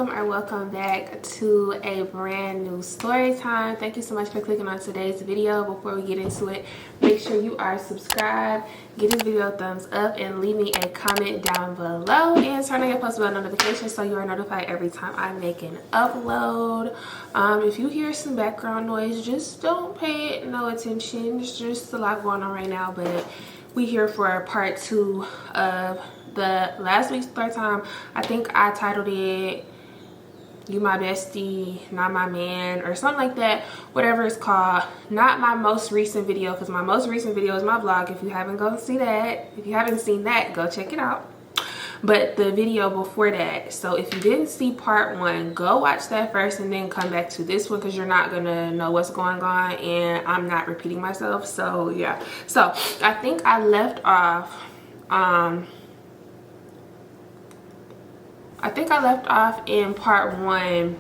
welcome back to a brand new story time. Thank you so much for clicking on today's video. Before we get into it, make sure you are subscribed, give this video a thumbs up, and leave me a comment down below, and turn on your post bell notifications so you are notified every time I make an upload. If you hear some background noise, just don't pay it no attention. There's just a lot going on right now, but we here for part 2 of the last week's story time. I think I titled it "You My Bestie, Not My Man" or something like that, whatever it's called. Not my most recent video, because my most recent video is my vlog. If you haven't seen that, go check it out. But the video before that, so if you didn't see part 1, go watch that first and then come back to this one, because you're not gonna know what's going on and I'm not repeating myself. So yeah, so I think I left off in part 1.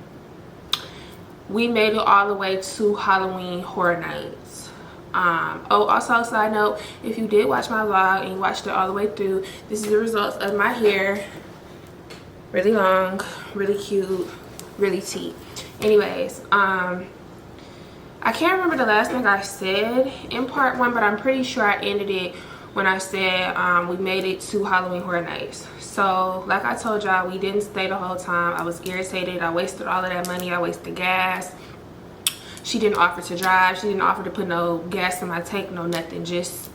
We made it all the way to Halloween Horror Nights. Also, side note, if you did watch my vlog and you watched it all the way through, this is the results of my hair. Really long, really cute, really tea. Anyways, I can't remember the last thing I said in part 1, but I'm pretty sure I ended it when I said we made it to Halloween Horror Nights. So like I told y'all, we didn't stay the whole time. I was irritated. I wasted all of that money. I wasted gas. She didn't offer to drive. She didn't offer to put no gas in my tank, no nothing. Just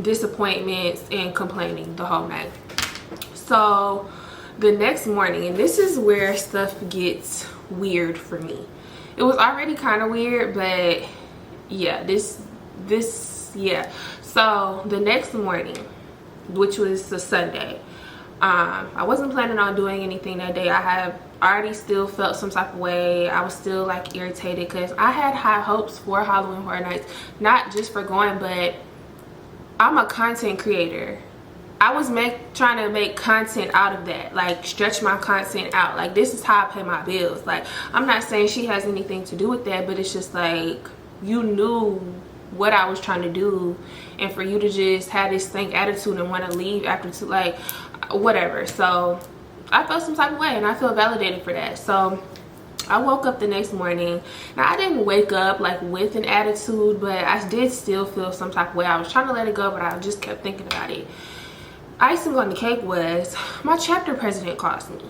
disappointments and complaining the whole night. So the next morning, and this is where stuff gets weird for me. It was already kind of weird, but yeah, yeah. So the next morning, which was a Sunday, I wasn't planning on doing anything that day. I have already still felt some type of way. I was still like irritated because I had high hopes for Halloween Horror Nights, not just for going, but I'm a content creator. I was trying to make content out of that, like stretch my content out. Like, this is how I pay my bills. Like, I'm not saying she has anything to do with that, but it's just like, you knew what I was trying to do, and for you to just have this stank attitude and want to leave after like whatever. So I felt some type of way, and I feel validated for that. So I woke up the next morning. Now, I didn't wake up like with an attitude, but I did still feel some type of way. I was trying to let it go, but I just kept thinking about it. Icing on the cake was my chapter president calls me.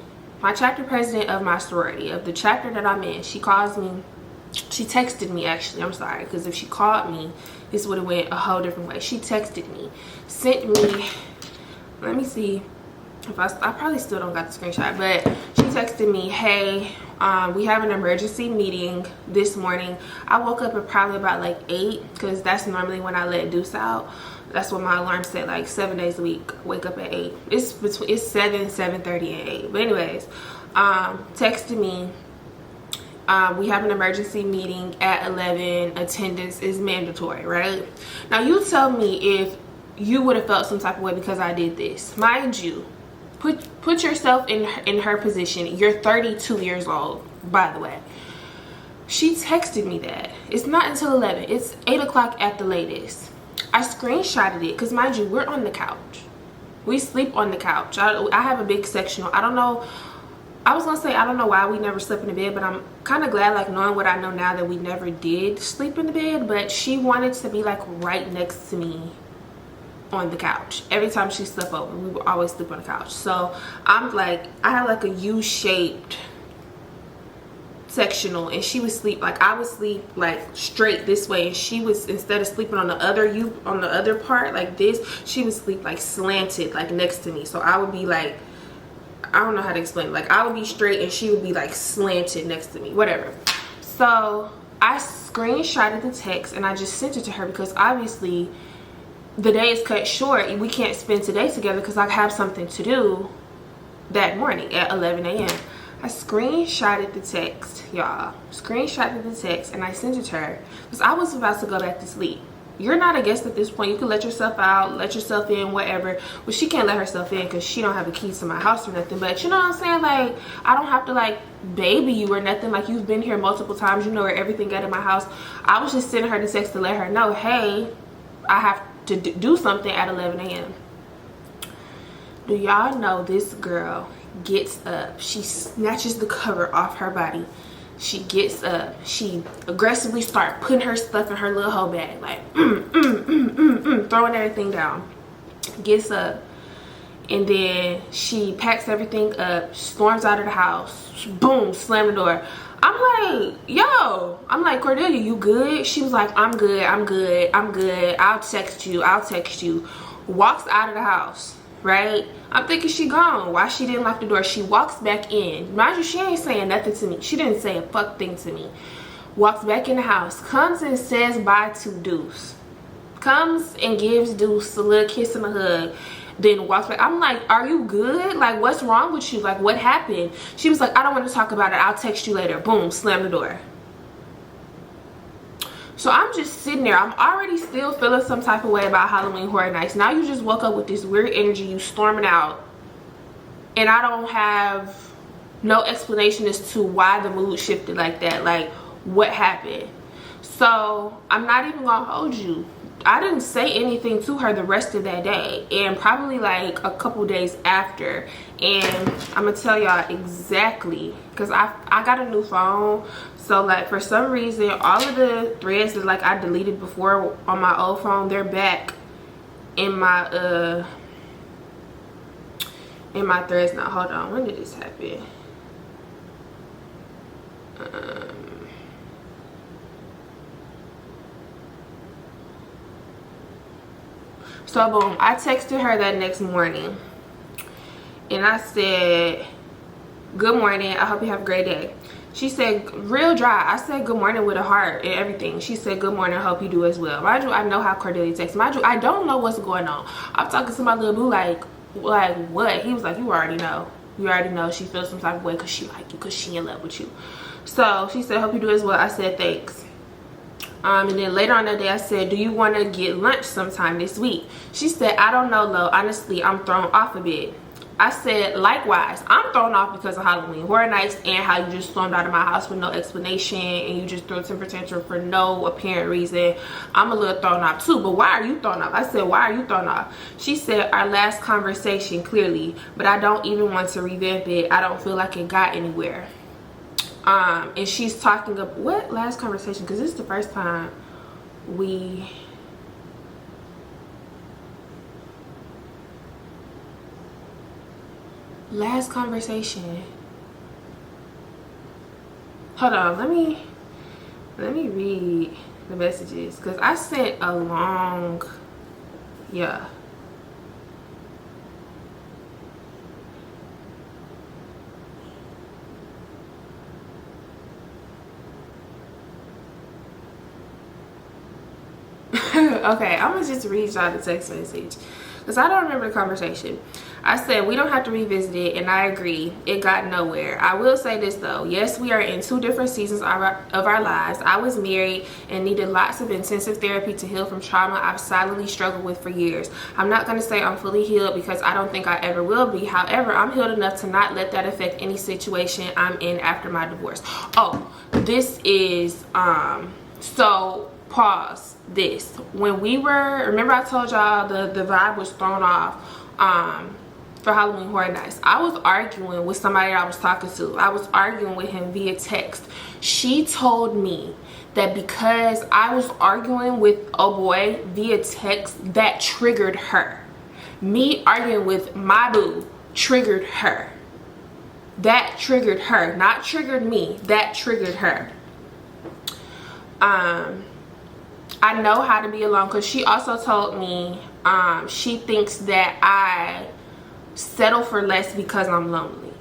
My chapter president of my sorority, of the chapter that I'm in, she calls me. She texted me, actually. I'm sorry, because if she called me, this would have went a whole different way. She texted me, sent me, let me see if I probably still don't got the screenshot, but she texted me, hey, we have an emergency meeting this morning. I woke up at probably about like 8, because that's normally when I let Deuce out. That's what my alarm set, like 7 days a week, wake up at 8. It's 7, 7:30 and 8. But anyways, texted me, we have an emergency meeting at 11. Attendance is mandatory, right? Now, you tell me if you would have felt some type of way because I did this. Mind you, put yourself in her position. You're 32 years old, by the way. She texted me that. It's not until 11. It's 8 o'clock at the latest. I screenshotted it because, mind you, we're on the couch. We sleep on the couch. I have a big sectional. I don't know. I was gonna say I don't know why we never slept in the bed, but I'm kind of glad, like, knowing what I know now, that we never did sleep in the bed. But she wanted to be like right next to me on the couch. Every time she slept over, we would always sleep on the couch. So I'm like, I have like a U-shaped sectional, and she would sleep like, I would sleep like straight this way, and she was, instead of sleeping on the other part like this, she would sleep like slanted, like next to me. So I would be like, I don't know how to explain it. Like, I would be straight and she would be like slanted next to me, whatever. So I screenshotted the text and I just sent it to her, because obviously the day is cut short. We can't spend today together because I have something to do that morning at 11 a.m. I screenshotted the text, y'all. Screenshotted the text and I sent it to her because I was about to go back to sleep. You're not a guest at this point. You can let yourself out, let yourself in, whatever. Well, she can't let herself in because she don't have the keys to my house or nothing. But you know what I'm saying? Like, I don't have to like baby you or nothing. Like, you've been here multiple times. You know where everything at in my house. I was just sending her the text to let her know, hey, I have to do something at 11 a.m. Do y'all know this girl gets up. She snatches the cover off her body. She gets up. She aggressively starts putting her stuff in her little whole bag, like throwing everything down. Gets up, and then she packs everything up, storms out of the house, boom, slam the door. I'm like, yo, I'm like, Cordelia, you good? She was like, I'm good, I'm good, I'm good. I'll text you, I'll text you. Walks out of the house, right? I'm thinking she gone. Why she didn't lock the door? She walks back in. Mind you, she ain't saying nothing to me. She didn't say a fuck thing to me. Walks back in the house, comes and says bye to Deuce. Comes and gives Deuce a little kiss and a hug, then walks back. I'm like, are you good? Like, what's wrong with you? Like, what happened? She was like, I don't want to talk about it. I'll text you later. Boom, slam the door. So I'm just sitting there. I'm already still feeling some type of way about Halloween Horror Nights. Now you just woke up with this weird energy. You storming out. And I don't have no explanation as to why the mood shifted like that. Like, what happened? So I'm not even going to hold you. I didn't say anything to her the rest of that day, and probably like a couple days after. And I'm gonna tell y'all exactly, because I got a new phone, so like for some reason all of the threads that like I deleted before on my old phone, they're back in my threads now. Hold on, when did this happen? So boom, I texted her that next morning and I said, good morning, I hope you have a great day. She said, real dry. I said good morning with a heart and everything. She said, good morning, I hope you do as well. Mind you, I know how Cordelia texts. Mind you, I don't know what's going on. I'm talking to my little boo like what? He was like, you already know. You already know she feels some type of way because she like you, because she in love with you. So she said, hope you do as well. I said, thanks. And then later on that day I said, do you want to get lunch sometime this week? She said, I don't know, Lo. Honestly, I'm thrown off a bit. I said, likewise, I'm thrown off because of Halloween Horror Nights and how you just stormed out of my house with no explanation and you just threw a temper tantrum for no apparent reason. I'm a little thrown off too, but why are you thrown off? I said, why are you thrown off? She said, our last conversation, clearly, but I don't even want to revamp it. I don't feel like it got anywhere. And she's talking about what last conversation, because this is the first time we last conversation. Hold on, let me read the messages, because I sent a long, yeah. Okay, I'm gonna just read y'all the text message because I don't remember the conversation. I said, we don't have to revisit it, and I agree, it got nowhere. I will say this though, yes, we are in 2 different seasons of our lives. I was married and needed lots of intensive therapy to heal from trauma I've silently struggled with for years. I'm not going to say I'm fully healed because I don't think I ever will be. However, I'm healed enough to not let that affect any situation I'm in after my divorce. Oh, this is so pause this. When we were, remember I told y'all the vibe was thrown off for Halloween Horror Nights. I was arguing with somebody I was talking to. I was arguing with him via text. She told me that because I was arguing with a boy via text, that triggered her. Me arguing with my boo triggered her. That triggered her, not triggered me. That triggered her. I know how to be alone, because she also told me she thinks that I settle for less because I'm lonely.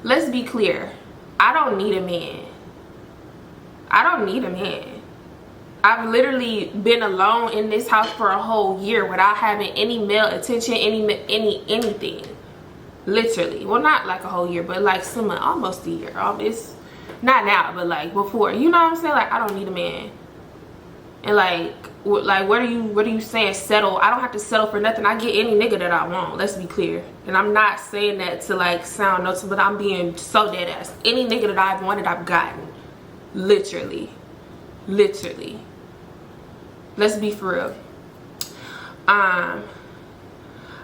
Let's be clear, I don't need a man. I don't need a man. I've literally been alone in this house for a whole year without having any male attention, anything. Literally. Well, not like a whole year, but like almost a year. It's not now, but like before. You know what I'm saying? Like, I don't need a man. And like what are you saying settle? I don't have to settle for nothing. I get any nigga that I want. Let's be clear. And I'm not saying that to like sound notes, but I'm being so dead ass. Any nigga that I've wanted, I've gotten. Literally. Let's be for real.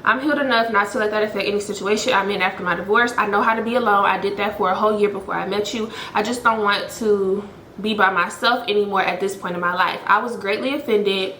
I'm healed enough not to let that affect any situation I'm in after my divorce. I know how to be alone. I did that for a whole year before I met you. I just don't want to be by myself anymore at this point in my life. I was greatly offended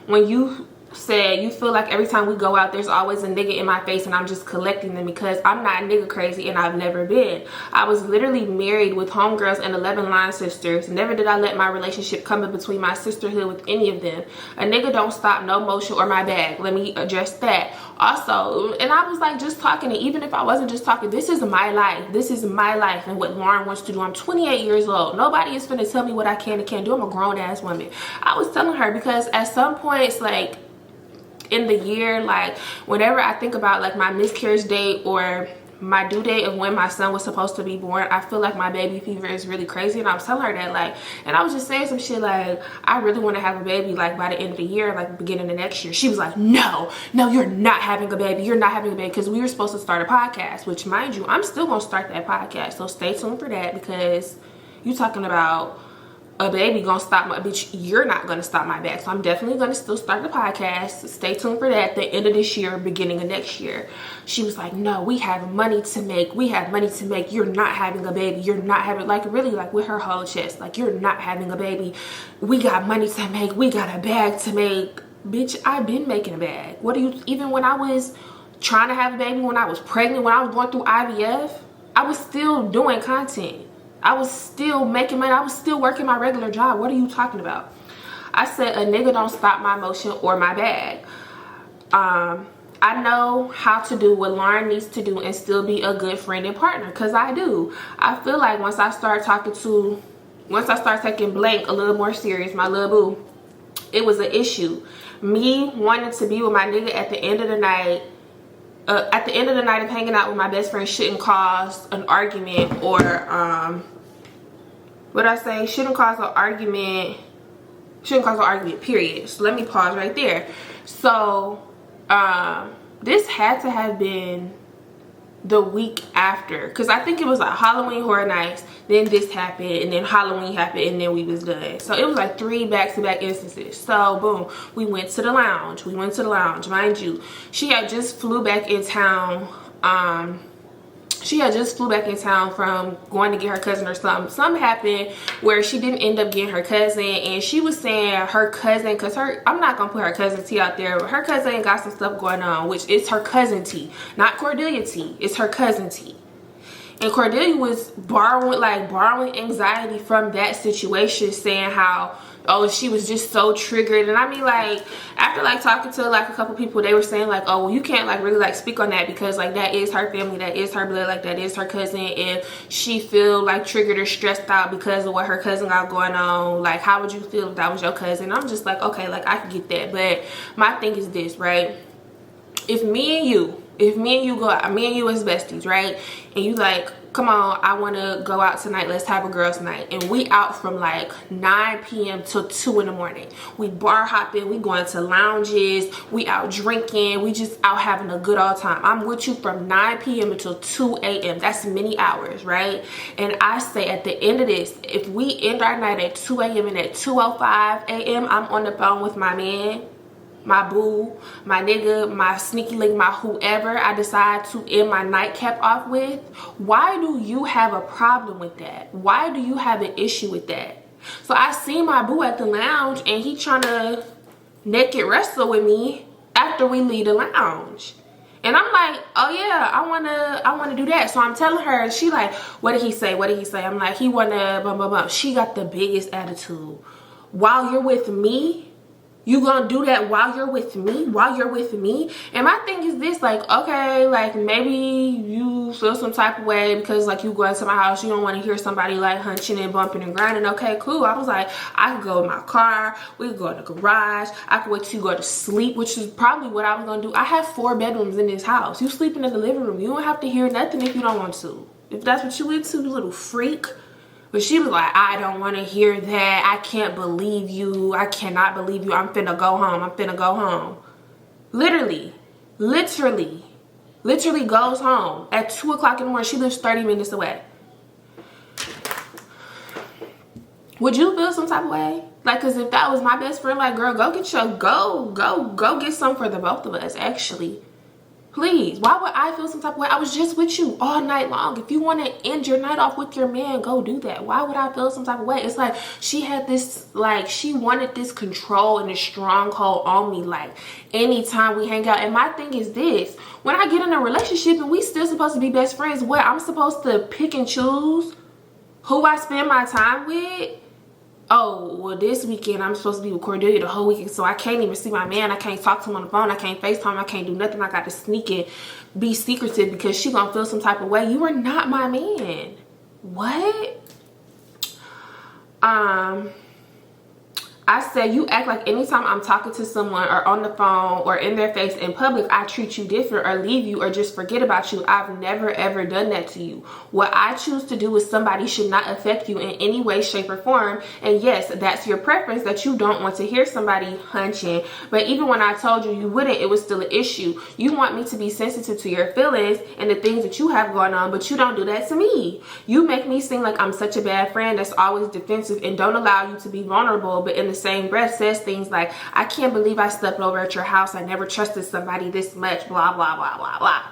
when you said you feel like every time we go out there's always a nigga in my face and I'm just collecting them, because I'm not nigga crazy and I've never been. I was literally married with homegirls and 11 line sisters. Never did I let my relationship come in between my sisterhood with any of them. A nigga don't stop no motion or my bag. Let me address that. Also, and I was like just talking, and even if I wasn't just talking, this is my life. This is my life and what Lauren wants to do. I'm 28 years old. Nobody is finna tell me what I can and can't do. I'm a grown ass woman. I was telling her, because at some points, like in the year, like whenever I think about like my miscarriage date or my due date of when my son was supposed to be born, I feel like my baby fever is really crazy. And I was telling her that, like, and I was just saying some shit like, I really want to have a baby like by the end of the year, like beginning of next year. She was like, no, you're not having a baby. You're not having a baby, because we were supposed to start a podcast, which mind you, I'm still gonna start that podcast, so stay tuned for that, because you talking about a baby gonna stop my bitch. You're not gonna stop my back. So I'm definitely gonna still start the podcast. Stay tuned for that at the end of this year, beginning of next year. She was like, no, we have money to make. We have money to make. You're not having a baby. You're not having, like really like with her whole chest, like you're not having a baby. We got money to make. We got a bag to make. Bitch, I've been making a bag. What do you, even when I was trying to have a baby, when I was pregnant, when I was going through IVF, I was still doing content. I was still making money. I was still working my regular job. What are you talking about? I said a nigga don't stop my motion or my bag. I know how to do what Lauren needs to do and still be a good friend and partner, because I do. I feel like once I start taking Blank a little more serious, my little boo, it was an issue. Me wanting to be with my nigga at the end of the night, of hanging out with my best friend shouldn't cause an argument, or shouldn't cause an argument, period. So let me pause right there. So this had to have been the week after, because I think it was like Halloween Horror Nights, then this happened, and then Halloween happened, and then we was done. So it was like 3 back-to-back instances. So boom, we went to the lounge. Mind you, she had just flew back in town. From going to get her cousin or something. Something happened where she didn't end up getting her cousin, and she was saying her cousin, because I'm not gonna put her cousin T out there, but her cousin got some stuff going on, which is her cousin T, not Cordelia T. It's her cousin T. And Cordelia was borrowing anxiety from that situation, saying how, oh, she was just so triggered. And I mean, like, after like talking to like a couple people, they were saying like, oh, well, you can't like really like speak on that, because like that is her family, that is her blood, like that is her cousin. If she feel like triggered or stressed out because of what her cousin got going on, like how would you feel if that was your cousin? I'm just like, okay, like I can get that. But my thing is this, right? If me and you go out, me and you as besties, right? And you like, come on, I want to go out tonight, let's have a girls night, and we out from like 9 p.m. till 2 in the morning. We bar hopping, we going to lounges, we out drinking, we just out having a good old time. I'm with you from 9 p.m. until 2 a.m. That's many hours, right? And I say at the end of this, if we end our night at 2 a.m. and at 2:05 a.m. I'm on the phone with my man, my boo, my nigga, my sneaky link, my whoever I decide to end my nightcap off with, why do you have a problem with that? Why do you have an issue with that? So I see my boo at the lounge, and he trying to naked wrestle with me after we leave the lounge. And I'm like, oh yeah, I wanna do that. So I'm telling her, she like, what did he say? I'm like, he wanna blah blah blah. She got the biggest attitude. While you're with me, you gonna do that while you're with me? And my thing is this, like, okay, like maybe you feel some type of way because like you go into my house, you don't want to hear somebody like hunching and bumping and grinding. Okay, cool. I was like, I could go in my car, we could go in the garage, I could wait till you go to sleep, which is probably what I was gonna do. I have 4 bedrooms in this house. You sleeping in the living room, you don't have to hear nothing if you don't want to. If that's what you into, you little freak. But she was like, I don't want to hear that. I can't believe you. I cannot believe you. I'm finna go home. Literally goes home at 2 o'clock in the morning. She lives 30 minutes away. Would you feel some type of way? Like, cause if that was my best friend, like, girl, go get some for the both of us, actually. Please, why would I feel some type of way? I was just with you all night long. If you want to end your night off with your man, go do that. Why would I feel some type of way? It's like she had this, like, she wanted this control and this stronghold on me, like, anytime we hang out. And my thing is this: when I get in a relationship and we still supposed to be best friends, what, I'm supposed to pick and choose who I spend my time with? Oh, well, this weekend I'm supposed to be with Cordelia the whole weekend, so I can't even see my man. I can't talk to him on the phone. I can't FaceTime. I can't do nothing. I got to sneak and be secretive because she gonna feel some type of way. You are not my man. What? I said, you act like anytime I'm talking to someone or on the phone or in their face in public, I treat you different or leave you or just forget about you. I've never ever done that to you. What I choose to do with somebody should not affect you in any way, shape, or form. And yes, that's your preference, that you don't want to hear somebody hunching. But even when I told you you wouldn't, it was still an issue. You want me to be sensitive to your feelings and the things that you have going on, but you don't do that to me. You make me seem like I'm such a bad friend that's always defensive and don't allow you to be vulnerable, but in the same breath says things like, I can't believe I slept over at your house. I never trusted somebody this much, blah, blah, blah, blah, blah.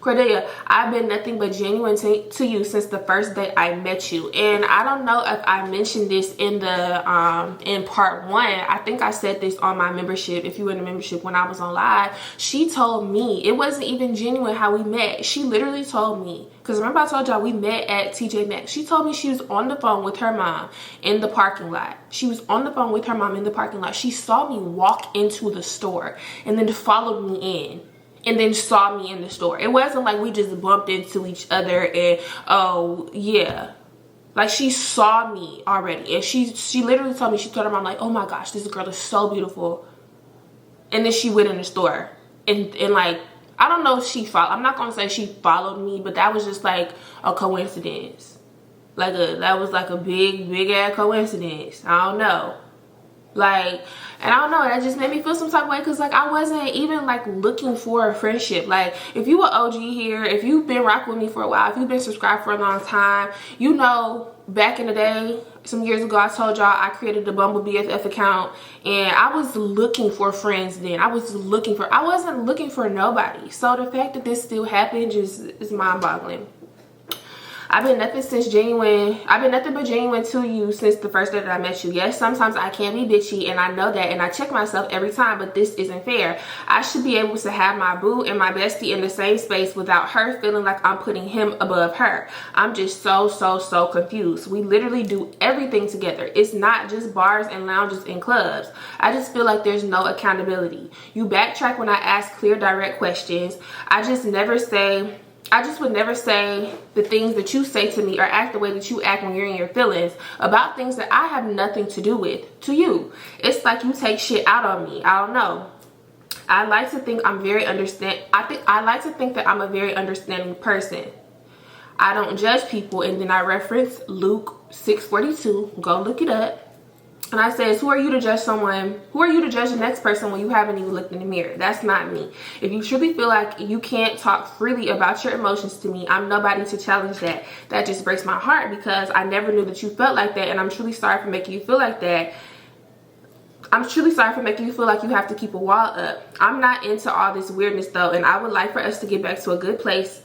Cordelia, I've been nothing but genuine to you since the first day I met you. And I don't know if I mentioned this in the in part 1. I think I said this on my membership. If you were in the membership when I was on live, she told me it wasn't even genuine how we met. She literally told me, because remember I told y'all we met at TJ Maxx. She told me she was on the phone with her mom in the parking lot. She was on the phone with her mom in the parking lot. She saw me walk into the store and then followed me in. And then saw me in the store. It wasn't like we just bumped into each other and, oh, yeah. Like, she saw me already. And she literally told me, she told her mom, like, oh my gosh, this girl is so beautiful. And then she went in the store. And like, I don't know if she followed. I'm not going to say she followed me, but that was just like a coincidence. That was like a big ass coincidence. I don't know. Like, and I don't know, that just made me feel some type of way, because like I wasn't even like looking for a friendship. Like, if you were OG here, if you've been rocking with me for a while, if you've been subscribed for a long time, you know, back in the day, some years ago, I told y'all I created the Bumble BFF account, and I was looking for friends then. I wasn't looking for nobody. So the fact that this still happened just is mind-boggling. I've been nothing but genuine to you since the first day that I met you. Yes, sometimes I can be bitchy, and I know that, and I check myself every time, but this isn't fair. I should be able to have my boo and my bestie in the same space without her feeling like I'm putting him above her. I'm just so confused. We literally do everything together. It's not just bars and lounges and clubs. I just feel like there's no accountability. You backtrack when I ask clear, direct questions. I just would never say the things that you say to me or act the way that you act when you're in your feelings about things that I have nothing to do with to you. It's like you take shit out on me. I don't know. I like to think I'm very I like to think that I'm a very understanding person. I don't judge people, and then I reference Luke 6:42. Go look it up. And I says, who are you to judge someone? Who are you to judge the next person when you haven't even looked in the mirror? That's not me. If you truly feel like you can't talk freely about your emotions to me, I'm nobody to challenge that. That just breaks my heart, because I never knew that you felt like that, and I'm truly sorry for making you feel like that. I'm truly sorry for making you feel like you have to keep a wall up. I'm not into all this weirdness though, and I would like for us to get back to a good place.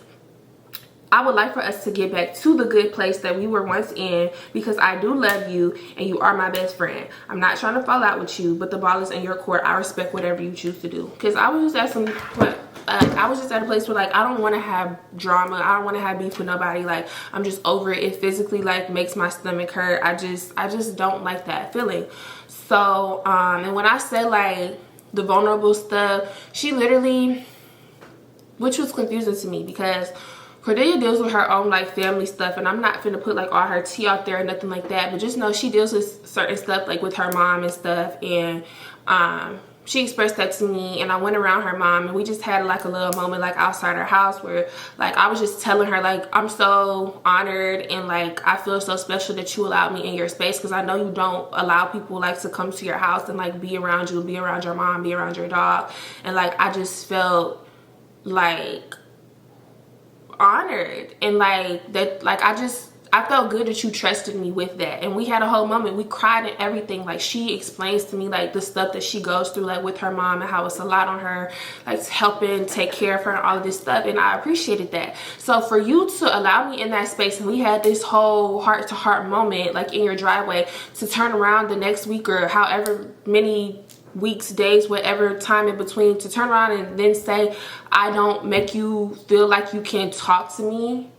I would like for us to get back to the good place that we were once in, because I do love you and you are my best friend. I'm not trying to fall out with you, but the ball is in your court. I respect whatever you choose to do. Because I was just at a place where like I don't want to have drama. I don't want to have beef with nobody. Like, I'm just over it. It physically like makes my stomach hurt. I just don't like that feeling. So and when I said like the vulnerable stuff, she literally, which was confusing to me, because Cordelia deals with her own like family stuff, and I'm not finna put like all her tea out there or nothing like that, but just know she deals with certain stuff like with her mom and stuff, and she expressed that to me, and I went around her mom and we just had like a little moment like outside her house where like I was just telling her like I'm so honored and like I feel so special that you allowed me in your space, because I know you don't allow people like to come to your house and like be around you, be around your mom, be around your dog, and like I just felt like honored, and like that, like I I felt good that you trusted me with that. And we had a whole moment. We cried and everything. Like, she explains to me like the stuff that she goes through, like with her mom, and how it's a lot on her, like helping take care of her and all of this stuff. And I appreciated that. So for you to allow me in that space, and we had this whole heart to heart moment, like in your driveway, to turn around the next week or however many weeks, days, whatever time in between, to turn around and then say, I don't make you feel like you can talk to me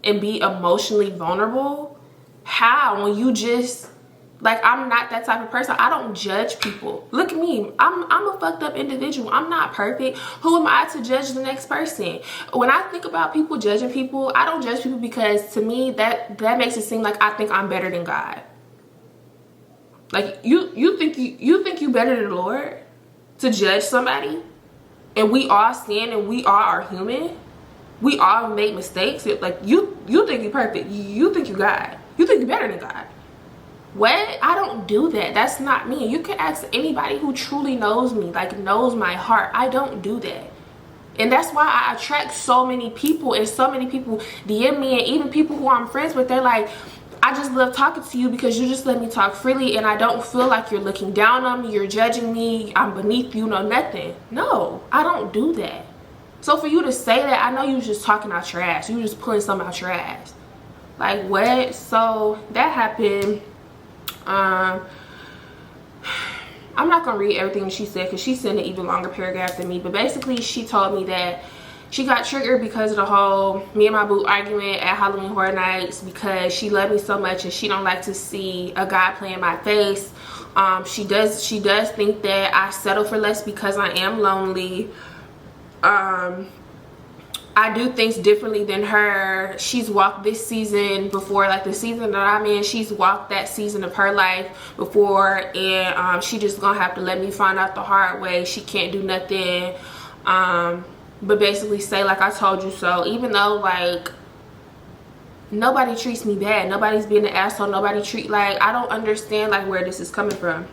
and be emotionally vulnerable. How? When you just, like, I'm not that type of person. I don't judge people. Look at me. I'm a fucked up individual. I'm not perfect. Who am I to judge the next person? When I think about people judging people, I don't judge people, because to me that makes it seem like I think I'm better than God. Like, you think you better than the Lord to judge somebody? And we all sin, and we all are human. We all make mistakes. Like, you think you're perfect. You think you God. You think you're better than God. What? I don't do that. That's not me. You can ask anybody who truly knows me, like knows my heart. I don't do that. And that's why I attract so many people, and so many people DM me, and even people who I'm friends with, they're like, I just love talking to you because you just let me talk freely, and I don't feel like you're looking down on me, you're judging me, I'm beneath you, no nothing. No, I don't do that. So for you to say that, I know you was just talking out your ass. You were just pulling something out your ass. Like, what? So that happened. I'm not gonna read everything she said, because she sent an even longer paragraph than me. But basically, she told me that she got triggered because of the whole me and my boo argument at Halloween Horror Nights, because she loved me so much and she don't like to see a guy play in my face. She does think that I settle for less because I am lonely. I do things differently than her. She's walked this season before, like the season that I'm in, she's walked that season of her life before, and she just gonna have to let me find out the hard way. She can't do nothing but basically say, like, I told you so. Even though, like, nobody treats me bad, nobody's being an asshole, nobody treat, like, I don't understand, like, where this is coming from.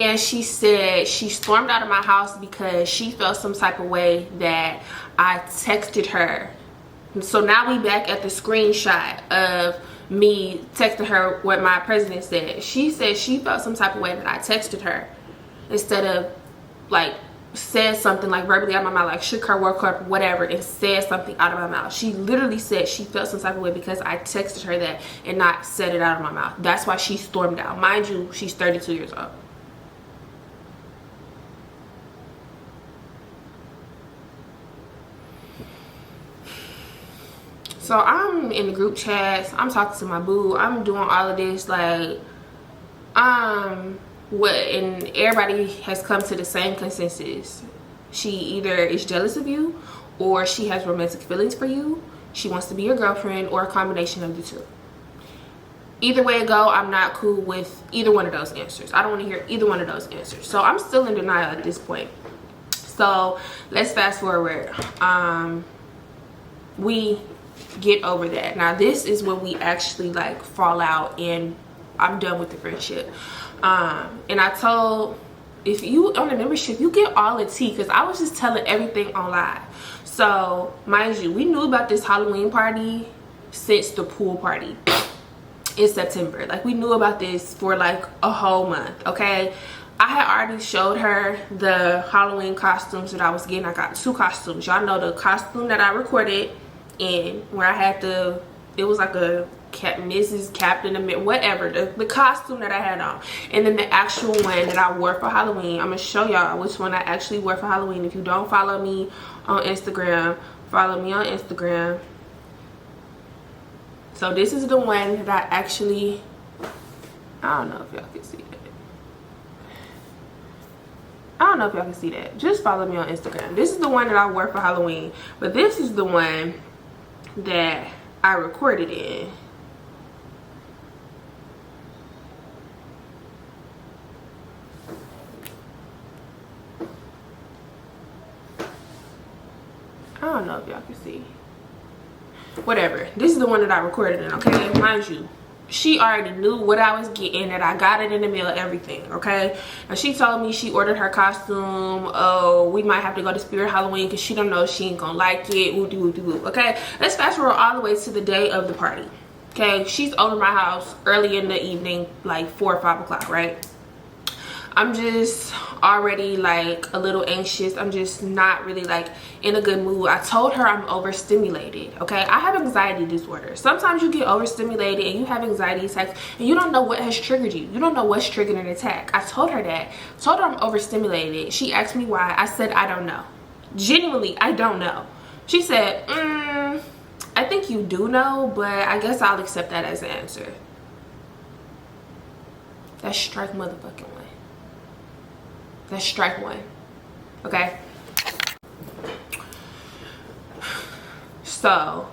And she said she stormed out of my house because she felt some type of way that I texted her. So now we back at the screenshot of me texting her what my president said. She said she felt some type of way that I texted her, instead of, like, said something, like, verbally out of my mouth, like shook her, woke her up, whatever, and said something out of my mouth. She literally said she felt some type of way because I texted her that and not said it out of my mouth. That's why she stormed out. Mind you, she's 32 years old. So I'm in the group chats, I'm talking to my boo, I'm doing all of this, like, what, and everybody has come to the same consensus. She either is jealous of you, or she has romantic feelings for you, she wants to be your girlfriend, or a combination of the two. Either way it go, I'm not cool with either one of those answers. I don't want to hear either one of those answers. So I'm still in denial at this point. So let's fast forward. We get over that. Now this is when we actually, like, fall out, and I'm done with the friendship. And I told, if you on a membership, you get all the tea, because I was just telling everything on live. So mind you, we knew about this Halloween party since the pool party in September. Like, we knew about this for like a whole month. Okay, I had already showed her the Halloween costumes that I was getting. I got 2 costumes. Y'all know the costume that I recorded in, where I had the, it was like a Mrs. Captain, whatever, the costume that I had on, and then the actual one that I wore for Halloween. I'm gonna show y'all which one I actually wore for Halloween. If you don't follow me on Instagram, follow me on Instagram. So this is the one that I actually, I don't know if y'all can see that. I don't know if y'all can see that. Just follow me on Instagram. This is the one that I wore for Halloween, but this is the one that I recorded in. I don't know if y'all can see. Whatever. This is the one that I recorded in, okay? Mind you, she already knew what I was getting, that I got it in the mail, everything, okay? And she told me she ordered her costume. Oh, we might have to go to Spirit Halloween because she don't know if she ain't gonna like it. Okay, let's fast forward all the way to the day of the party. Okay, she's over my house early in the evening, like 4 or 5 o'clock, right? I'm just already like a little anxious. I'm just not really like in a good mood. I told her I'm overstimulated, okay? I have anxiety disorder. Sometimes you get overstimulated and you have anxiety attacks and you don't know what has triggered you. You don't know what's triggered an attack. I told her that. Told her I'm overstimulated. She asked me why. I said, I don't know. Genuinely, I don't know. She said, I think you do know, but I guess I'll accept that as an answer. That's strike motherfucking one. That's strike one. Okay? So,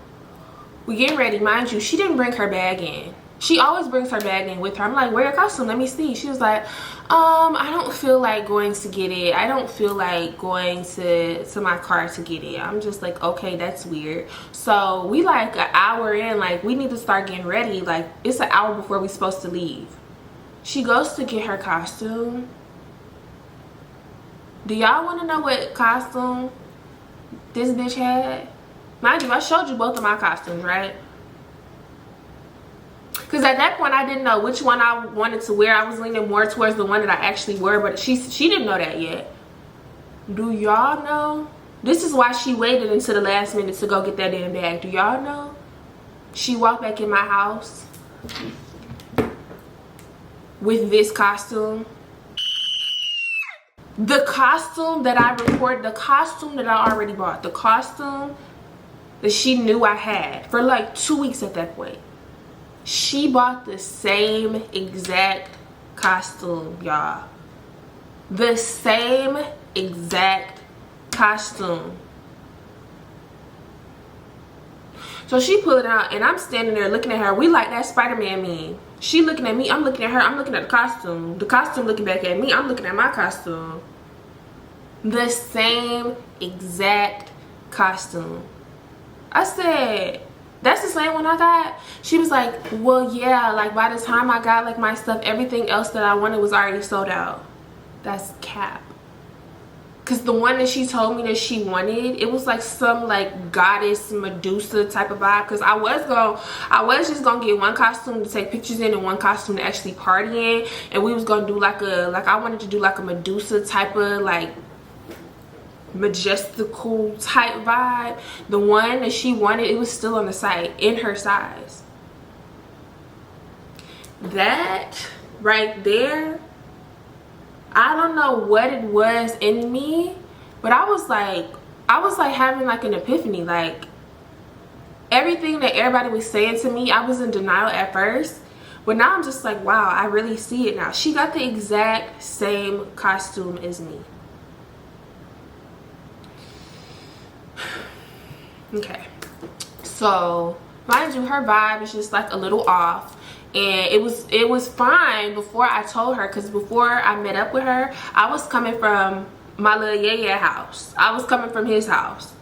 we getting ready. Mind you, she didn't bring her bag in. She always brings her bag in with her. I'm like, where your costume? Let me see. She was like, I don't feel like going to get it. I don't feel like going to my car to get it. I'm just like, okay, that's weird. So, we like an hour in. Like, we need to start getting ready. Like, it's an hour before we're supposed to leave. She goes to get her costume. Do y'all want to know what costume this bitch had? Mind you, I showed you both of my costumes, right? Because at that point, I didn't know which one I wanted to wear. I was leaning more towards the one that I actually wore, but she didn't know that yet. Do y'all know? This is why she waited until the last minute to go get that damn bag. Do y'all know? She walked back in my house with this costume. The costume that I recorded, the costume that I already bought, the costume that she knew I had for like 2 weeks at that point. She bought the same exact costume, y'all. The same exact costume. So she pulled it out and I'm standing there looking at her. We like that Spider-Man meme. She looking at me, I'm looking at her, I'm looking at the costume. The costume looking back at me, I'm looking at my costume. The same exact costume. I said, that's the same one I got? She was like, well, yeah, like by the time I got like my stuff, everything else that I wanted was already sold out. That's cap. Because the one that she told me that she wanted, it was like some like goddess Medusa type of vibe. Because I was just gonna get one costume to take pictures in and one costume to actually party in. And we was gonna do I wanted to do like a Medusa type of like majestical type vibe. The one that she wanted, it was still on the site in her size. That right there, I don't know what it was in me, but I was like having like an epiphany. Like everything that everybody was saying to me, I was in denial at first, but now I'm just like, wow, I really see it now. She got the exact same costume as me. Okay, so mind you, her vibe is just like a little off. And it was fine before I told her, because before I met up with her, I was coming from my little yeah house. I was coming from his house.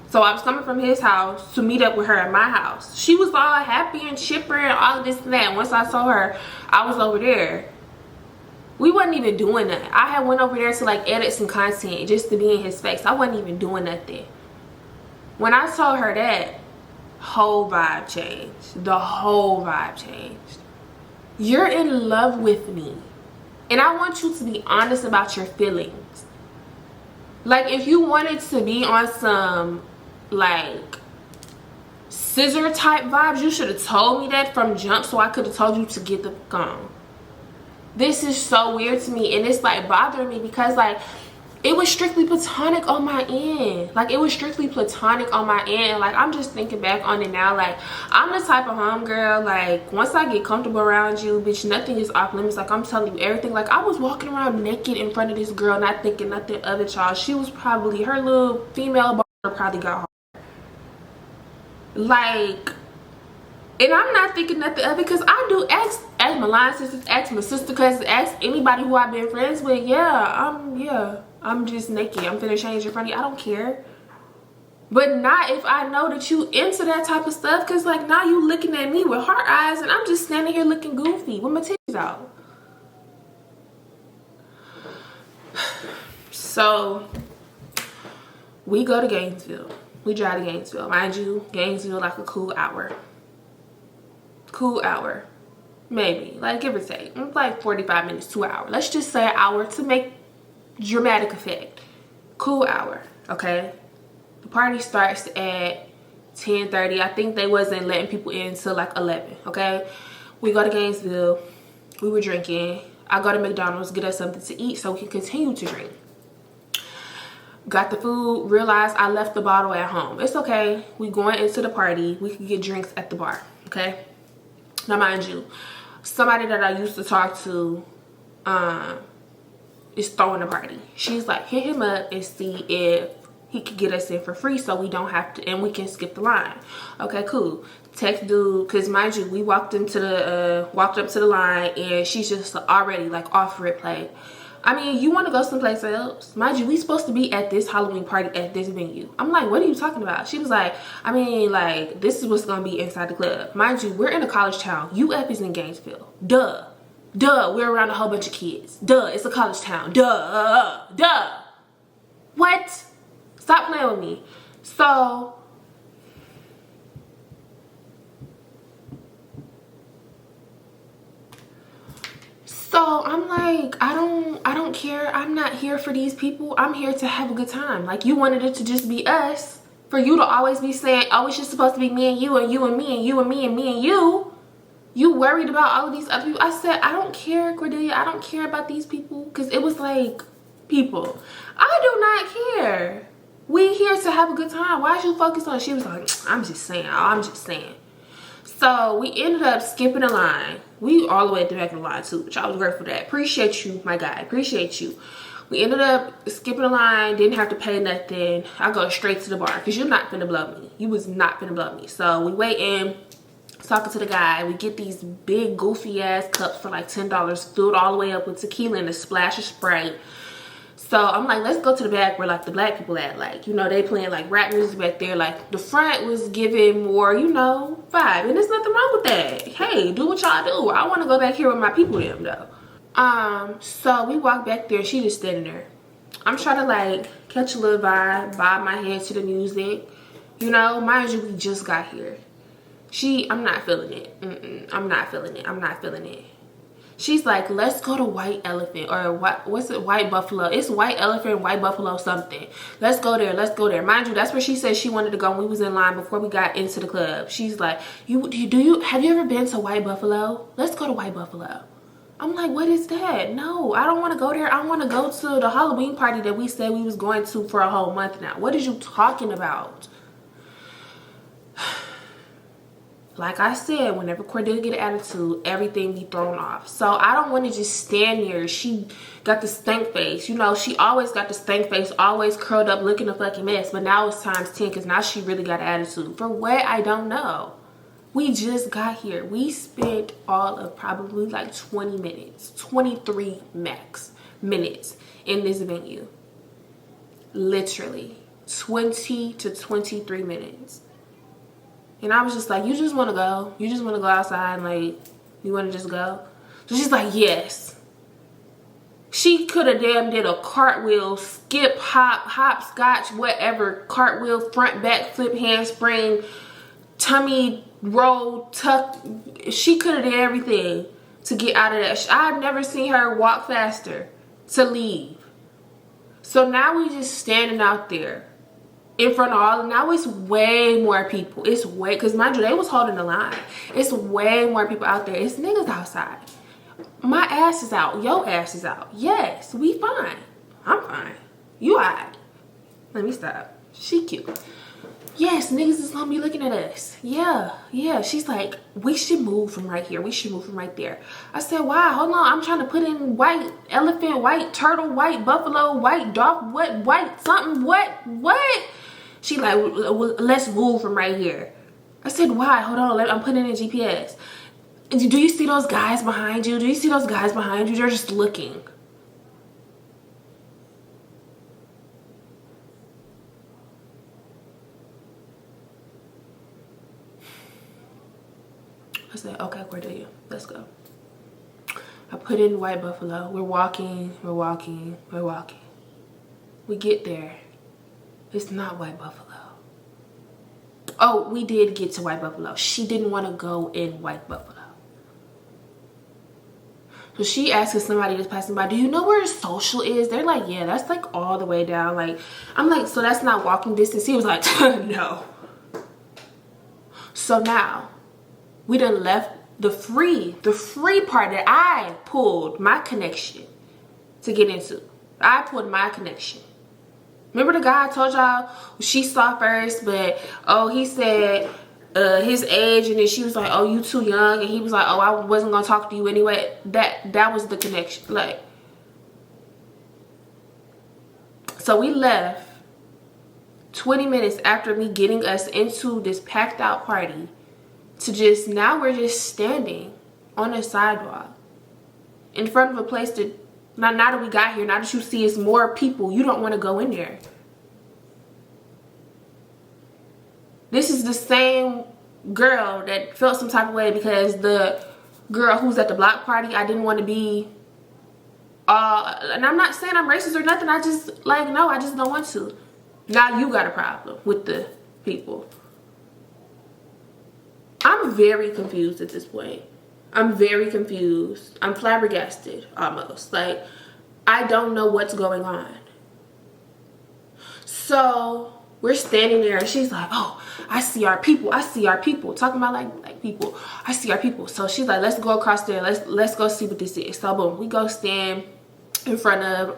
So I was coming from his house to meet up with her at my house. She was all happy and chipper and all of this and that. And once I saw her, I was over there. We wasn't even doing nothing. I had went over there to like edit some content just to be in his face. I wasn't even doing nothing. When I told her that, whole vibe changed. The whole vibe changed. You're in love with me, and I want you to be honest about your feelings. Like if you wanted to be on some like scissor type vibes, you should have told me that from jump so I could have told you to get the fuck on. This is so weird to me, and it's like bothering me because like it was strictly platonic on my end. Like it was strictly platonic on my end. Like I'm just thinking back on it now. Like I'm the type of homegirl, like once I get comfortable around you, bitch, nothing is off limits. Like I'm telling you everything. Like I was walking around naked in front of this girl, not thinking nothing of it, y'all. She was probably, her little female bar probably got hard. Like, and I'm not thinking nothing of it, because I do ask my line sisters, ask my sister cousins, ask anybody who I've been friends with. Yeah, I'm just naked. I'm finna change in front of you. I don't care. But not if I know that you into that type of stuff, because like now you looking at me with heart eyes and I'm just standing here looking goofy with my titties out. So we go to Gainesville. We drive to Gainesville. Mind you, Gainesville like a cool hour. Cool hour. Maybe. Like give or take. It's like 45 minutes to an hour. Let's just say an hour to make dramatic effect. Cool hour. Okay? The party starts at 10:30. I think they wasn't letting people in till like 11. Okay? We go to Gainesville. We were drinking. I go to McDonald's, get us something to eat so we can continue to drink. Got the food, realized I left the bottle at home. It's okay. We going into the party. We can get drinks at the bar. Okay? Now mind you, somebody that I used to talk to is throwing a party. She's like, hit him up and see if he could get us in for free so we don't have to, and we can skip the line. Okay, cool. Text dude, because mind you, we walked up to the line and she's just already like off rip play. I mean, you want to go someplace else? Mind you, we supposed to be at this Halloween party at this venue. I'm like, what are you talking about? She was like, I mean, like, this is what's going to be inside the club. Mind you, we're in a college town. UF is in Gainesville. Duh. Duh. We're around a whole bunch of kids. Duh. It's a college town. Duh. Duh. What? Stop playing with me. So I'm like, I don't care. I'm not here for these people. I'm here to have a good time. Like, you wanted it to just be us. For you to always be saying, oh, it's just supposed to be me and you and you and me and you and me and me and you. You worried about all of these other people. I said, I don't care, Cordelia. I don't care about these people. Because it was like, people. I do not care. We here to have a good time. Why is you focused on? She was like, I'm just saying. I'm just saying. So we ended up skipping a line. We all the way at the back of the line too, which I was grateful for that. Appreciate you, my guy. Appreciate you. We ended up skipping a line. Didn't have to pay nothing. I go straight to the bar because you're not finna blow me. You was not finna blow me. So we wait in, talking to the guy. We get these big goofy ass cups for like $10, filled all the way up with tequila and a splash of Sprite. So I'm like, let's go to the back where like the black people at. Like, you know, they playing like rap music back there. Like the front was giving more, you know, vibe. And there's nothing wrong with that. Hey, do what y'all do. I want to go back here with my people them though. So we walk back there. She just standing there. I'm trying to like catch a little vibe, bob my head to the music. You know, mind you, we just got here. I'm not feeling it. I'm not feeling it. I'm not feeling it. She's like, let's go to White Elephant, or what's it, White Buffalo. It's White Elephant, White Buffalo something. Let's go there. Let's go there. Mind you, that's where she said she wanted to go when we was in line before we got into the club. She's like, have you ever been to White Buffalo? Let's go to White Buffalo. I'm like, what is that? No, I don't want to go there. I want to go to the Halloween party that we said we was going to for a whole month now. What are you talking about? Like I said, whenever Cordelia get an attitude, everything be thrown off. So I don't want to just stand here. She got the stank face. You know, she always got the stank face, always curled up looking a fucking mess. But now it's times 10 because now she really got an attitude. For what? I don't know. We just got here. We spent all of probably like 20 minutes, 23 max minutes in this venue. Literally 20 to 23 minutes. And I was just like, you just want to go? You just want to go outside and like, you want to just go? So she's like, yes. She could have damn did a cartwheel, skip, hopscotch, whatever. Cartwheel, front, back, flip, handspring, tummy roll, tuck. She could have did everything to get out of that. I've never seen her walk faster to leave. So now we just standing out there. In front of all, now it's way more people. It's way, because mind you, they was holding the line. It's way more people out there. It's niggas outside. My ass is out. Your ass is out. Yes, we fine. I'm fine. You alright. Let me stop. She cute. Yes, niggas is gonna be looking at us. Yeah. She's like, we should move from right here. We should move from right there. I said, why? Hold on. I'm trying to put in white elephant, white turtle, white buffalo, white dog, what, white something, what? She like, let's move from right here. I said, why? Hold on, I'm putting in GPS. Do you see those guys behind you? Do you see those guys behind you? They're just looking. said, okay, Cordelia, let's go. I put in White Buffalo. We're walking. We get there. It's not White Buffalo. Oh, we did get to White Buffalo. She didn't want to go in White Buffalo. So she asks somebody that's passing by, do you know where Social is? They're like, yeah, that's like all the way down. Like, I'm like, so that's not walking distance? He was like, no. So now, we done left the free part that I pulled my connection to get into. I pulled my connection. Remember the guy I told y'all she saw first, but oh, he said his age, and then she was like, oh, you too young, and he was like, oh, I wasn't gonna talk to you anyway. That was the connection. Like, so we left 20 minutes after me getting us into this packed out party to just, now we're just standing on a sidewalk in front of a place that, now that we got here, now that you see it's more people, you don't want to go in there. This is the same girl that felt some type of way because the girl who's at the block party, I didn't want to be, and I'm not saying I'm racist or nothing, I just, like, no, I just don't want to. Now you got a problem with the people. I'm very confused at this point. I'm very confused. I'm flabbergasted almost. Like, I don't know what's going on. So we're standing there and she's like, oh, I see our people. Talking about like people. I see our people. So she's like, let's go across there. Let's go see what this is. So boom, we go stand in front of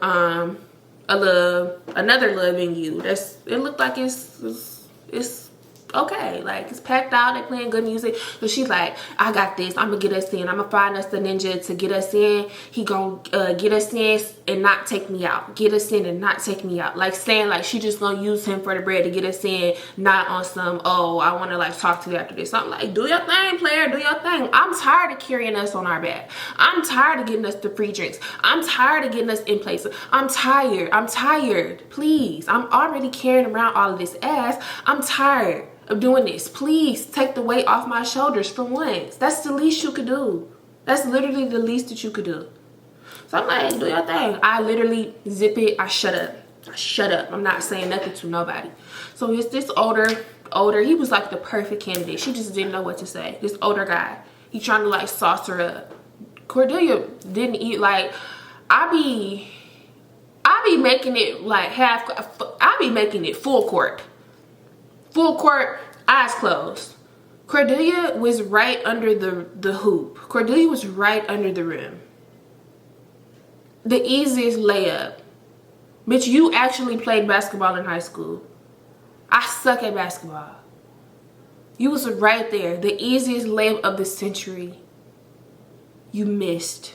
another little venue. It looked like it's okay, like it's packed out, they playing good music. So she's like, I got this, I'm gonna get us in, I'm gonna find us the ninja to get us in. He gonna get us in and not take me out, get us in and not take me out, like saying like she just gonna use him for the bread to get us in, not on some, oh, I want to like talk to you after this. I'm like, do your thing, player, do your thing. I'm tired of carrying us on our back. I'm tired of getting us the free drinks. I'm tired of getting us in places. I'm tired, please. I'm already carrying around all of this ass. I'm tired of doing this. Please take the weight off my shoulders for once. That's the least you could do. That's literally the least that you could do. So I'm like, do your thing. I literally zip it. I shut up. I'm not saying nothing to nobody. So it's this older, he was like the perfect candidate. She just didn't know what to say. This older guy, he trying to like sauce her up. Cordelia didn't eat, like, I be making it like I be making it full court, eyes closed. Cordelia was right under the hoop. Cordelia was right under the rim. The easiest layup. Bitch, you actually played basketball in high school. I suck at basketball. You was right there. The easiest layup of the century. You missed.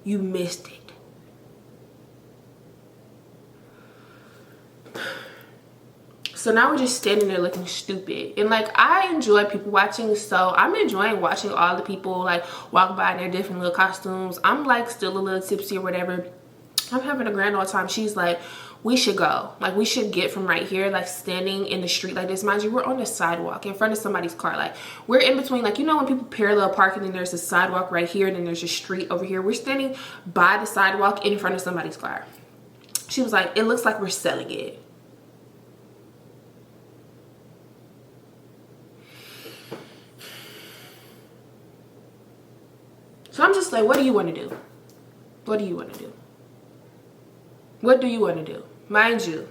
You missed it. So now we're just standing there looking stupid. And like, I enjoy people watching, so I'm enjoying watching all the people like walk by in their different little costumes. I'm like still a little tipsy or whatever. I'm having a grand old time. She's like, we should go. Like, we should get from right here, like standing in the street like this. Mind you, we're on the sidewalk in front of somebody's car. Like, we're in between, like, you know when people parallel park and then there's a sidewalk right here and then there's a street over here. We're standing by the sidewalk in front of somebody's car. She was like, it looks like we're selling it. So I'm just like, what do you want to do? What do you want to do? What do you want to do? Mind you,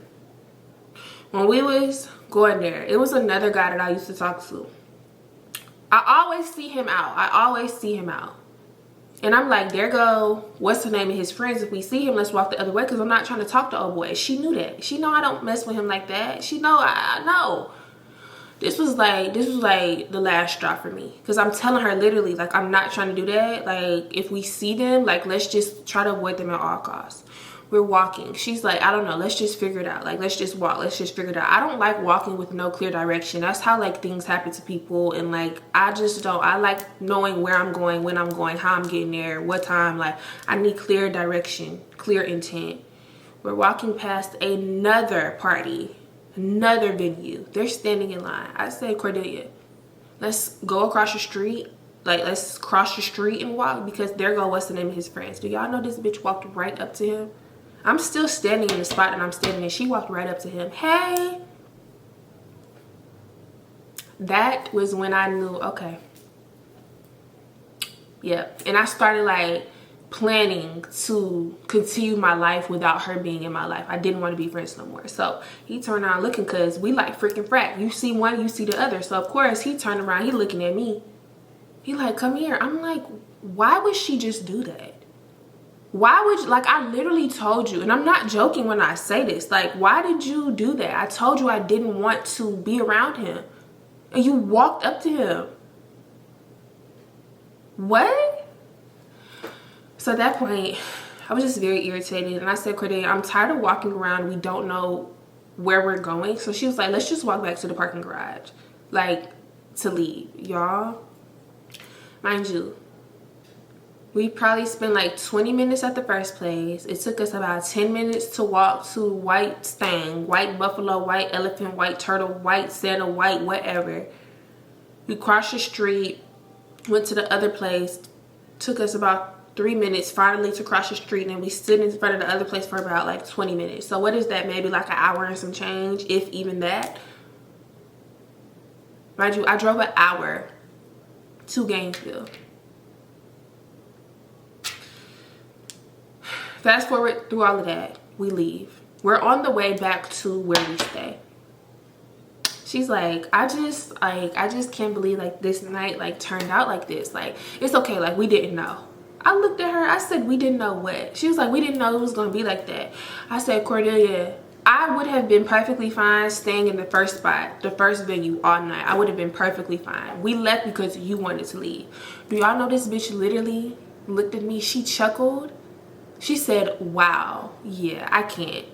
when we was going there, it was another guy that I used to talk to. I always see him out. And I'm like, there go, what's the name of his friends? If we see him, let's walk the other way, because I'm not trying to talk to old boy. She knew that. She know I don't mess with him like that. She know I know. This was like the last straw for me, because I'm telling her literally, like, I'm not trying to do that. Like, if we see them, like, let's just try to avoid them at all costs. We're walking. She's like, I don't know, let's just figure it out. Like, let's just walk, let's just figure it out. I don't like walking with no clear direction. That's how like things happen to people. And like, I just don't. I like knowing where I'm going, when I'm going, how I'm getting there, what time. Like, I need clear direction, clear intent. We're walking past another party, another venue. They're standing in line. I say, Cordelia, let's go across the street Like, let's cross the street and walk, because there go what's the name of his friends. Do y'all know this bitch walked right up to him? I'm still standing in the spot that I'm standing in. She walked right up to him. Hey. That was when I knew, okay. Yep. And I started like planning to continue my life without her being in my life. I didn't want to be friends no more. So he turned around looking, because we like freaking frat. You see one, you see the other. So of course he turned around, he looking at me. He like, come here. I'm like, why would she just do that? Why would you, like, I literally told you, and I'm not joking when I say this, like, why did you do that? I told you I didn't want to be around him, and you walked up to him. What? So at that point, I was just very irritated, and I said, Cordelia, I'm tired of walking around. We don't know where we're going. So she was like, let's just walk back to the parking garage, like, to leave. Y'all, mind you, we probably spent like 20 minutes at the first place. It took us about 10 minutes to walk to white Stang, white buffalo, white elephant, white turtle, white Santa, white whatever. We crossed the street, went to the other place. Took us about 3 minutes finally to cross the street, and we stood in front of the other place for about like 20 minutes. So what is that? Maybe like an hour and some change, if even that. Mind you, I drove an hour to Gainesville. Fast forward through all of that, we leave. We're on the way back to where we stay. She's like, I just can't believe like this night like turned out like this. Like, it's okay, like we didn't know. I looked at her, I said, we didn't know what? She was like, we didn't know it was gonna be like that. I said, Cordelia, I would have been perfectly fine staying in the first spot, the first venue all night. I would have been perfectly fine. We left because you wanted to leave. Do y'all know this bitch literally looked at me, she chuckled. She said, wow, yeah, I can't.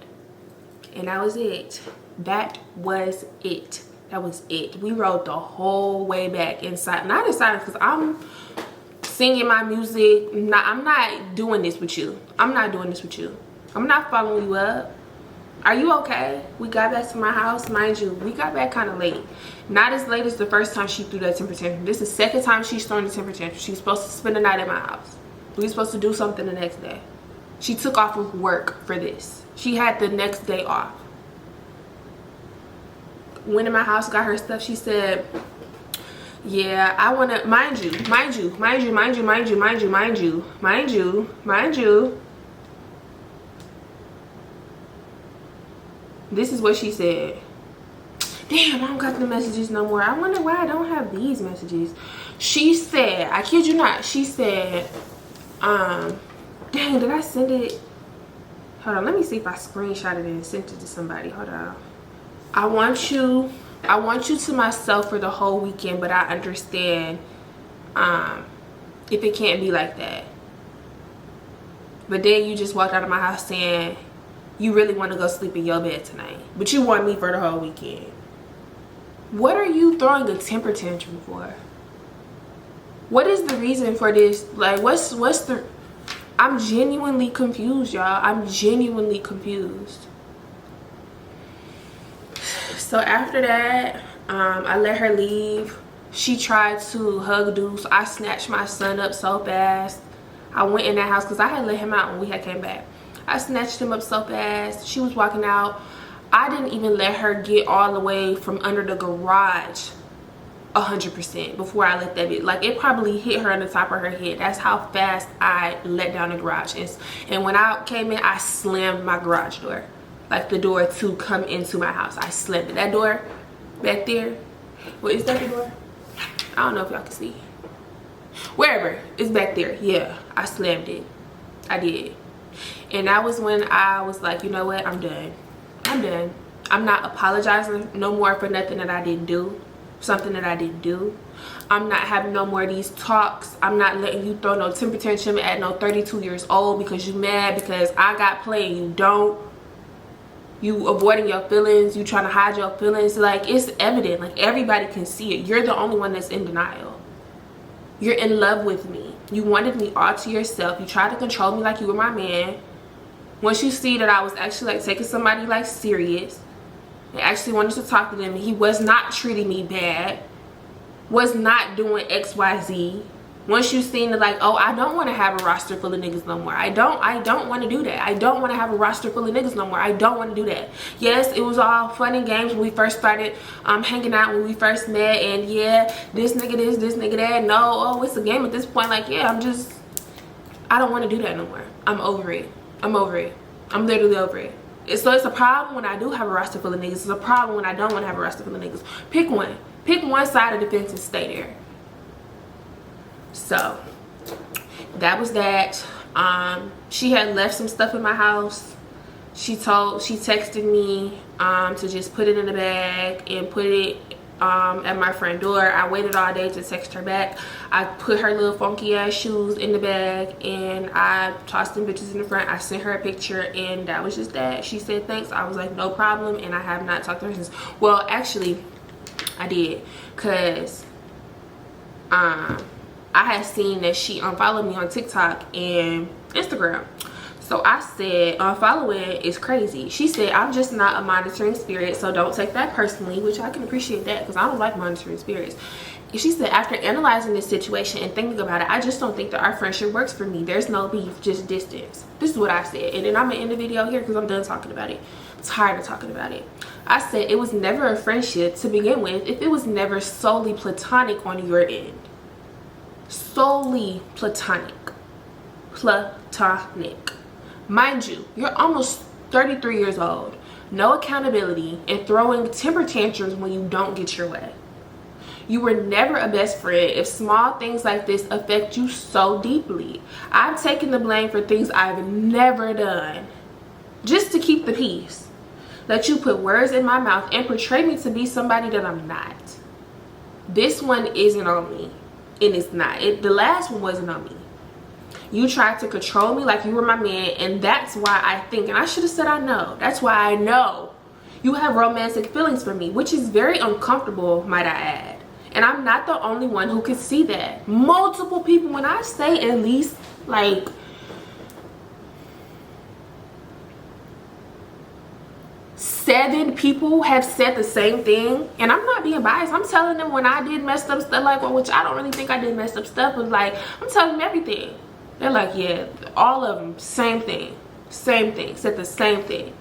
And that was it. That was it. That was it. We rode the whole way back inside. Not inside, because I'm singing my music. I'm not doing this with you. I'm not doing this with you. I'm not following you up. Are you okay? We got back to my house. Mind you, we got back kind of late. Not as late as the first time she threw that temper tantrum. This is the second time she's throwing the temper tantrum. She's supposed to spend the night at my house. We were supposed to do something the next day. She took off of work for this. She had the next day off. Went in my house, got her stuff. She said, yeah, I want to, mind you. This is what she said. Damn, I don't got the messages no more. I wonder why I don't have these messages. She said, I kid you not, she said, dang, did I send it? Hold on, let me see if I screenshot it and sent it to somebody. Hold on. I want you to myself for the whole weekend, but I understand if it can't be like that. But then you just walked out of my house saying you really want to go sleep in your bed tonight, but you want me for the whole weekend. What are you throwing a temper tantrum for? What is the reason for this? Like, what's the... I'm genuinely confused, y'all. I'm genuinely confused. So after that, I let her leave. She tried to hug Deuce. I snatched my son up so fast. I went in that house because I had let him out when we had came back. I snatched him up so fast. She was walking out. I didn't even let her get all the way from under the garage 100% before I let that bit. Like, it probably hit her on the top of her head. That's how fast I let down the garage. And when I came in, I slammed my garage door. Like the door to come into my house. I slammed it. That door back there. Well, is that the door? I don't know if y'all can see. Wherever. It's back there. Yeah. I slammed it. I did. And that was when I was like, you know what? I'm done. I'm done. I'm not apologizing no more for nothing that I didn't do. Something that I didn't do. I'm not having no more of these talks. I'm not letting you throw no temper tantrum at no 32 years old because you mad because I got played and you don't. You avoiding your feelings. You trying to hide your feelings. Like, it's evident. Like, everybody can see it. You're the only one that's in denial. You're in love with me. You wanted me all to yourself. You tried to control me like you were my man. Once you see that I was actually like taking somebody like serious, I actually wanted to talk to them, and he was not treating me bad, was not doing XYZ, Once you've seen it, like, oh, I don't want to have a roster full of niggas no more. I don't want to do that. I don't want to have a roster full of niggas no more. I don't want to do that. Yes, it was all fun and games when we first started hanging out, when we first met, and yeah, this nigga this nigga that. No, oh, it's a game at this point. Like, yeah, I don't want to do that no more. I'm over it. I'm over it. I'm literally over it. So it's a problem when I do have a roster full of niggas. It's a problem when I don't want to have a roster full of niggas. Pick one. Pick one side of the fence and stay there. So that was that. She had left some stuff in my house. She texted me to just put it in the bag and put it at my front door. I waited all day to text her back. I put her little funky ass shoes in the bag and I tossed them bitches in the front. I sent her a picture and that was just that. She said thanks. I was like, no problem, and I have not talked to her since. Well, actually I did, because I had seen that she unfollowed me on TikTok and Instagram. So I said, unfollowing is crazy. She said, I'm just not a monitoring spirit, so don't take that personally, which I can appreciate that because I don't like monitoring spirits. And she said, after analyzing this situation and thinking about it, I just don't think that our friendship works for me. There's no beef, just distance. This is what I said. And then I'm going to end the video here because I'm done talking about it. I'm tired of talking about it. I said, it was never a friendship to begin with if it was never solely platonic on your end. Solely platonic. Mind you, you're almost 33 years old, no accountability, and throwing temper tantrums when you don't get your way. You were never a best friend if small things like this affect you so deeply. I've taken the blame for things I've never done just to keep the peace. Let you put words in my mouth and portray me to be somebody that I'm not. This one isn't on me. And it's not. The last one wasn't on me. You tried to control me like you were my man, and that's why I think, and I should have said I know. That's why I know you have romantic feelings for me, which is very uncomfortable, might I add. And I'm not the only one who can see that. Multiple people, when I say at least like 7 people have said the same thing, and I'm not being biased. I'm telling them when I did messed up stuff, like, well, which I don't really think I did messed up stuff, but like, I'm telling them everything. They're like, yeah, all of them, same thing, said the same thing.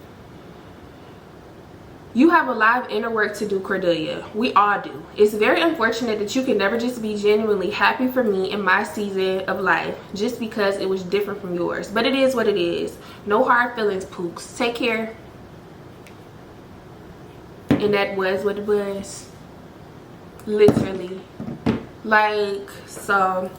You have a lot of inner work to do, Cordelia. We all do. It's very unfortunate that you can never just be genuinely happy for me in my season of life just because it was different from yours. But it is what it is. No hard feelings, Pooks. Take care. And that was what it was. Literally. Like, so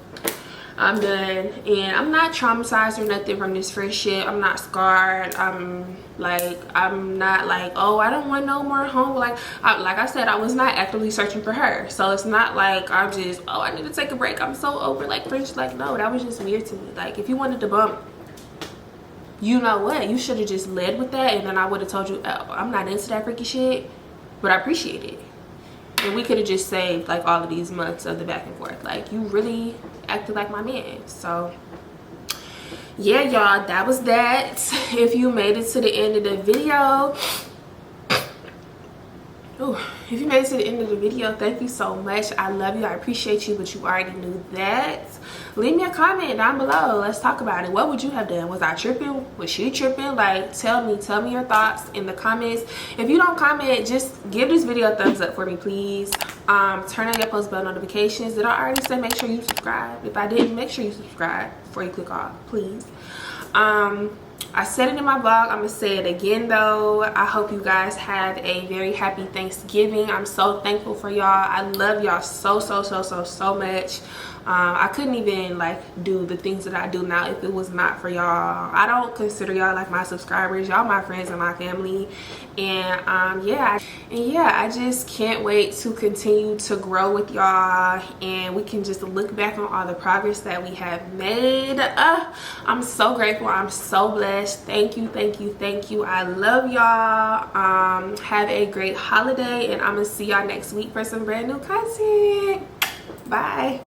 I'm done, and I'm not traumatized or nothing from this friendship. I'm not scarred. I'm not like, oh, I don't want no more home. Like I said, I was not actively searching for her, so it's not like I'm just, oh, I need to take a break, I'm so over like friendship. Like, no, that was just weird to me. Like, if you wanted to bump, you know what, you should have just led with that, and then I would have told you, oh, I'm not into that freaky shit, but I appreciate it. And we could have just saved like all of these months of the back and forth. Like, you really acted like my man. So yeah, y'all, that was that. If you made it to the end of the video, if you made it to the end of the video, thank you so much. I love you, I appreciate you, but you already knew that. Leave me a comment down below. Let's talk about it. What would you have done? Was I tripping? Was she tripping? Like, tell me your thoughts in the comments. If you don't comment, just give this video a thumbs up for me, please. Turn on your post bell notifications. Did I already say make sure you subscribe? If I didn't, make sure you subscribe before you click off, please. I said it in my vlog, I'm gonna say it again though. I hope you guys have a very happy Thanksgiving. I'm so thankful for y'all. I love y'all so much. I couldn't even like do the things that I do now if it was not for y'all. I don't consider y'all like my subscribers. Y'all my friends and my family. And yeah, I just can't wait to continue to grow with y'all, and we can just look back on all the progress that we have made. I'm so grateful. I'm so blessed. Thank you. I love y'all. Have a great holiday, and I'm gonna see y'all next week for some brand new content. Bye.